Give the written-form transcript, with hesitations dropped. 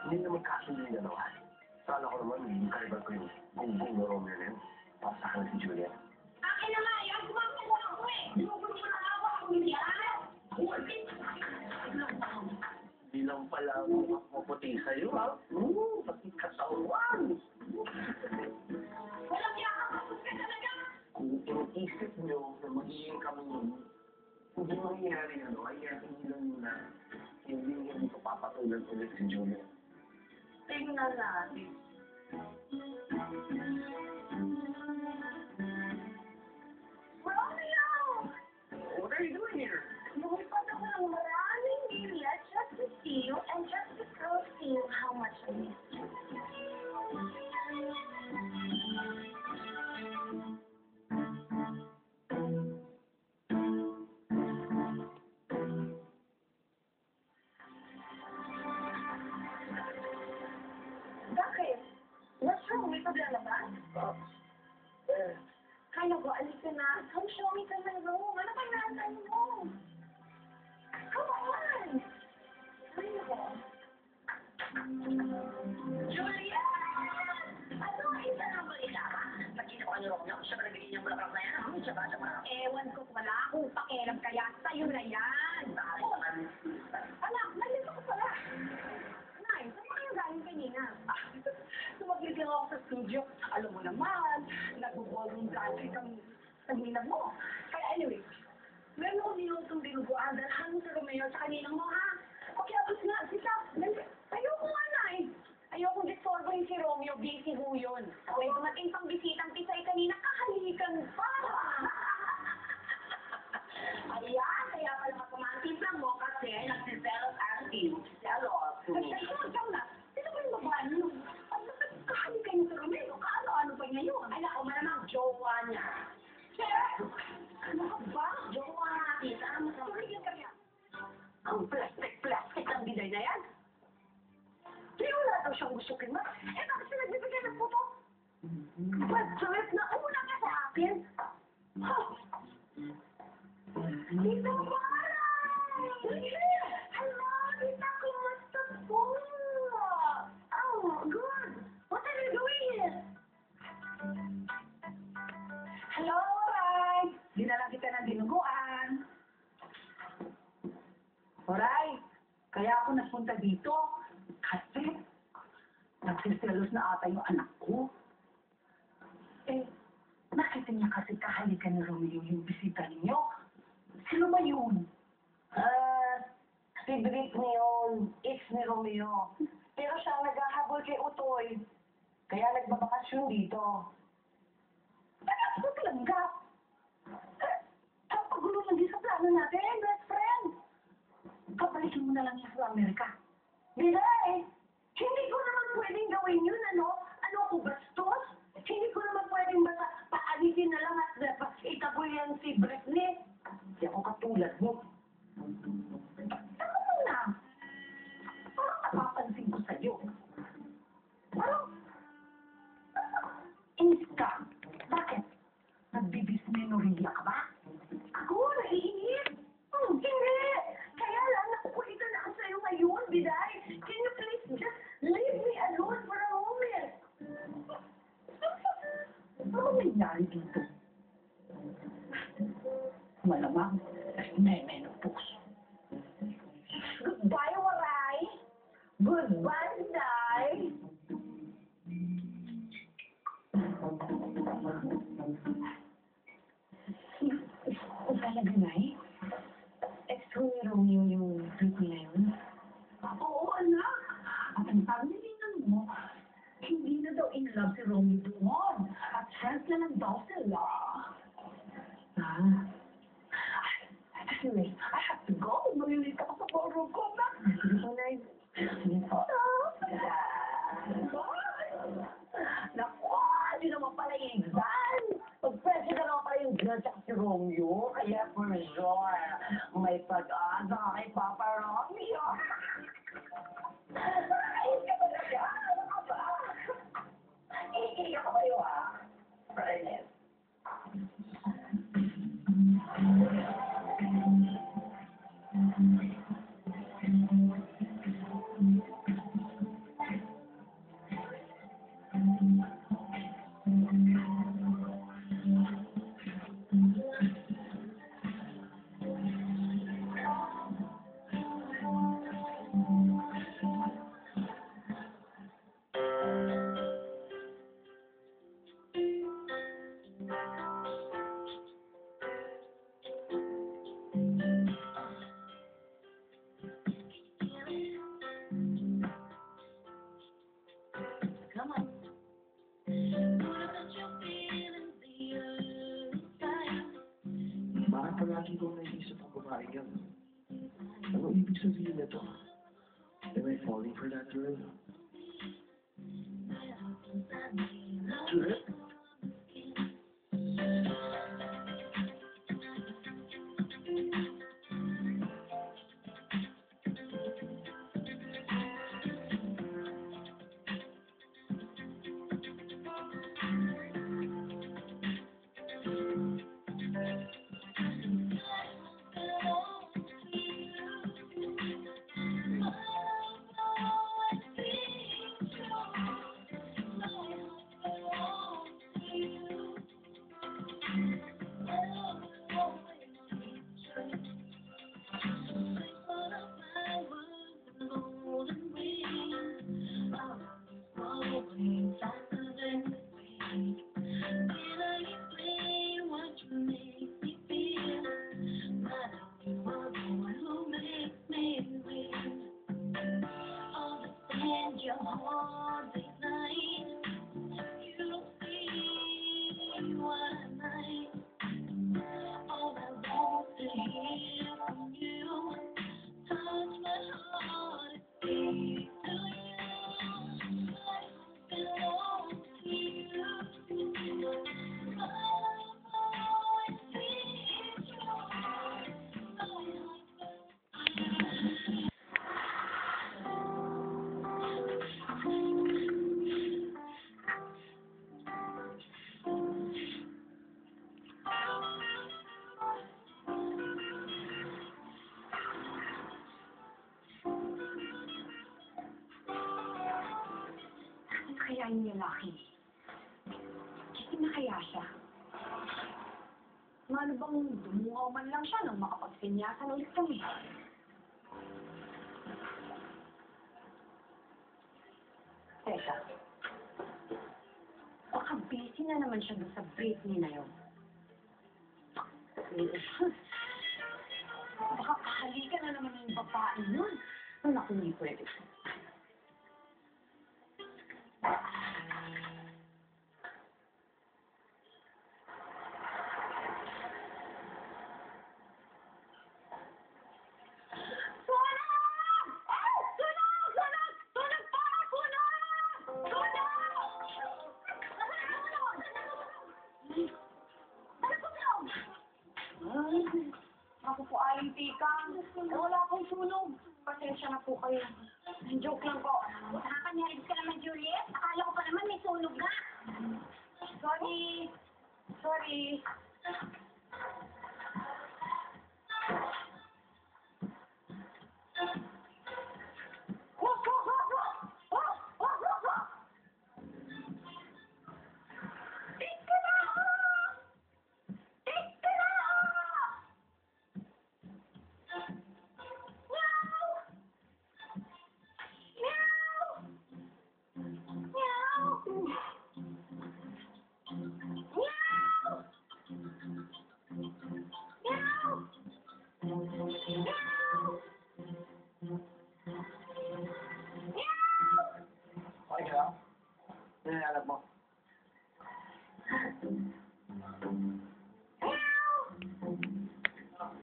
Hindi na magkasundo yung dalawa. Sala ko naman, yung karibal ko yung gunggong na Romeo na yun. Para sa akin si Juliet. Akin na nga, yung gumamit mo ako eh. Ginugulo mo na ako, ako hindi alam. Hindi lang pala mukhang maputi sa'yo, ha? Pati katawan. Walang yakapapos ka talaga. Kung inisip nyo na magiging kami yun, hindi mangyayari ano, ay hindi lang na hindi ko papatulan ulit si Juliet. Tingnan natin. Romeo! What are you doing here? Lumipad ako ng maraming milya just to see you and just to prove to you how much I miss you. Bakit? What's wrong? May problema ba? Kaya ko, alis ka na. Come show me ka ng room. Ano ba natin mo? Come on! Kaya ko. Julia! Ano? Isa na balita ka? Nakita ko ni Romeo. Siya ba nagbigay niyang bulaklak na yan? Siya ba? Ewan ko pala kung pakialam kaya sa'yo na yan. Anak, nandito ko pala. Nay, saan mo kayo galing kanina? Sumaglit lang ako sa studio. Alam mo naman, nag-ballroom country kami tagminag mo. Kaya anyway, meron ako nilutong dinuguan dahil hanggang sa Romeo sa kaninang mo, ha? Pakiabot nga, sita. Ayoko nga, Nay. Ayokong disturboin si Romeo. Busy ho yun. May dumating pang bisitang tisay kanina, kahalikan pa. Ayan, kaya pala mapamatimplang mo kasi nagsiselos ang team. Selos. Ikaw na. Sino ba yung babae niyo? Kahalikan niyo sa Romeo. Ano pa niya yun? Ay, naku, malamang jowa niya. Ano ka ba? Jowa natin. Ano mo sa mga kanya? Ang plastic ang biday na yan. Pero wala daw siyang gusto kay Ma. Eh, bakit siya nagbibigay ng puto? Trip na una ka sa akin. Tita Mara! Hello, Tita, kumusta po? Oh, good. What are you doing here? Hello, Ray. Dinala kita ng dinuguan. Alright, kaya ako napunta dito kasi nagsiselos na ata yung anak ko. Eh, nakita niya kasi kahalikan ni Romeo yung bisita ninyo. Sino ba yun? Si Britney yun. Ex ni Romeo. Pero siya naghahabol kay Utoy. Kaya nagbabakasyon dito. Bakit ko talanggap? Ang pagulo lang din sa plano natin, best friend. Kapalikin mo na lang yan sa Amerika. Biday! Hindi ko naman pwedeng gawin yun, ano? Ano ako, bastos? Hindi ko naman pwedeng basta paalisin na lang at itaboy yan si Britney. Hindi ako katulad mo. Tama mo na. Parang napapansin ko sa'yo. Parang, inis ka. Bakit? Nagbibismenoriya ka ba? Ako, naiinip. Hindi. Kaya lang, nakukulitan ako sa'yo ngayon, Biday. Can you please just leave me alone for a moment? Ano nangyari dito? Malamang, may menopause. Goodbye, Waray. Goodbye, Biday. Talaga, Nay? Ex-ho ni Romeo yung Britney na yun? Oo, anak. At ang sabi niya mo, hindi na daw in love si Romeo doon. At friends na lang daw sila. Anyway, I have to go. Malilita ako sa ballroom ko, na. Sige po, Nay. Sige po. Bye! Naku, hindi naman pala yung exam. Pag-presyo na naman pala yung girl at si Romeo. Kaya for sure, may pag-asa kay Papa Romeo. Ayos ka talaga. Ano ka ba? Iiyak ko kayo, ha? Fairness. Palagi kong naisip ang babae yun. Ano ibig sabihin nito? Am I falling for that girl? Juliet? Your heart ignite. You don't see what I like. All I want to hear from you. Touch my heart and speak to you. My heart belongs to you. My voice is yours. My heart. Ano kaya yung lalaki? Gising na kaya siya? Ano bang dumuhaw man lang siya nang makapagsinyasan ulit kami? Teka. Baka busy na naman siya doon sa Britney na yun. Baka kahalikan na naman yung babae nun. Naku, hindi pwede. Ako po aling tikang. Wala akong sunog. Pasensya na po kayo. Joke lang po. Nakakanyariz ka naman, Juliet. Akala ko pa naman may sunog na. Sorry. Sorry. Okay ka lang? Ano yung alam mo?